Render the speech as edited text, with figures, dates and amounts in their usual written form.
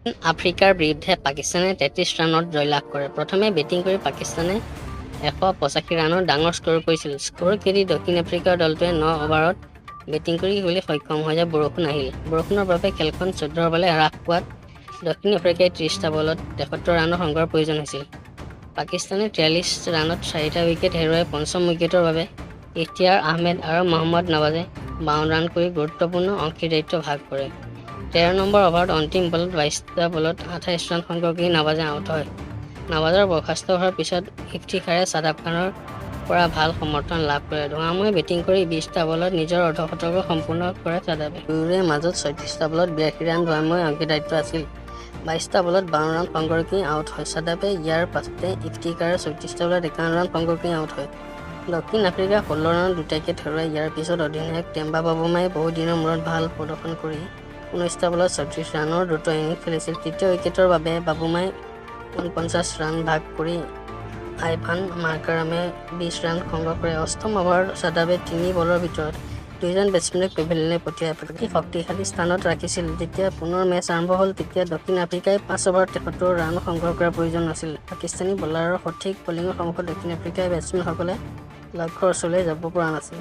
আফ্ৰিকাৰ বিৰুদ্ধে পাকিস্তানে 33 ৰানত জয়লাভ কৰে। প্ৰথমে বেটিং কৰি পাকিস্তানে 185 ৰানৰ ডাঙৰ স্ক'ৰ কৰিছিল। স্ক'ৰ খেদি দক্ষিণ আফ্ৰিকাৰ দলটোৱে 9 অভাৰত বেটিং কৰি খেলিবলৈ সক্ষম হয় যে বৰষুণ আহিল। বৰষুণৰ বাবে খেলখন 14 বলে হ্ৰাস পোৱাত দক্ষিণ আফ্ৰিকাই 30টা বলত 73 ৰানৰ সংগ্ৰহৰ প্ৰয়োজন হৈছিল। পাকিস্তানে 43 ৰানত 4টা উইকেট হেৰুৱাই পঞ্চম উইকেটৰ বাবে ইখতিয়াৰ আহমেদ আৰু মহম্মদ নৱাজে 52 ৰান কৰি গুৰুত্বপূৰ্ণ অংশীদাৰিত্ব ভাগ কৰে। 13 নম্বৰ অভাৰত অন্তিম বলত 22টা বলত 28 ৰান সংগ্ৰহ কৰি নৱাজে আউট হয়। নৱাজৰ বৰ্খাস্ত হোৱাৰ পিছত ইফতিখাৰে ছাদাব খানৰ পৰা ভাল সমৰ্থন লাভ কৰে। ধোঁৱাময় বেটিং কৰি 20টা বলত নিজৰ অৰ্ধশতক সম্পূৰ্ণ কৰে ছাদাবে। দুয়োৰে মাজত 36টা বলত 82 ৰান ধোঁৱাময় অংশীদাৰিত্ব আছিল। 22টা বলত 52 ৰান সংগ্ৰহ কৰি আউট হয় ছাদাবে। ইয়াৰ পাছতে ইফতিখাৰে 34টা বলত 51 ৰান সংগ্ৰহ কৰি আউট হয়। দক্ষিণ আফ্ৰিকা 16 ৰানত 2টা উইকেট হেৰুৱায়। ইয়াৰ পিছত অধিনায়ক টেম্বা বাবুমায়ে বহুদিনৰ মূৰত ভাল প্ৰদৰ্শন কৰি 19টা বলত 36 ৰানৰ দ্ৰুত ইনিংছ খেলিছিল। তৃতীয় উইকেটৰ বাবে বাবুমায়ে 49 ৰান ভাগ কৰি আইভান মাৰ্কাৰামে 20 ৰান সংগ্ৰহ কৰে। অষ্টম অভাৰত ছাদাবে 3 বলৰ ভিতৰত 2জন বেটছমেনক পেভিলিয়নলৈ পঠিয়াই শক্তিশালী স্থানত ৰাখিছিল। যেতিয়া পুনৰ মেচ আৰম্ভ হ'ল তেতিয়া দক্ষিণ আফ্ৰিকাই 5 অভাৰত 73 ৰান সংগ্ৰহ কৰাৰ প্ৰয়োজন নাছিল। পাকিস্তানী বলাৰৰ সঠিক বলিঙৰ সন্মুখত দক্ষিণ আফ্ৰিকাৰ বেটছমেনসকলে লক্ষ্যৰ ওচৰলৈ যাব পৰা নাছিল।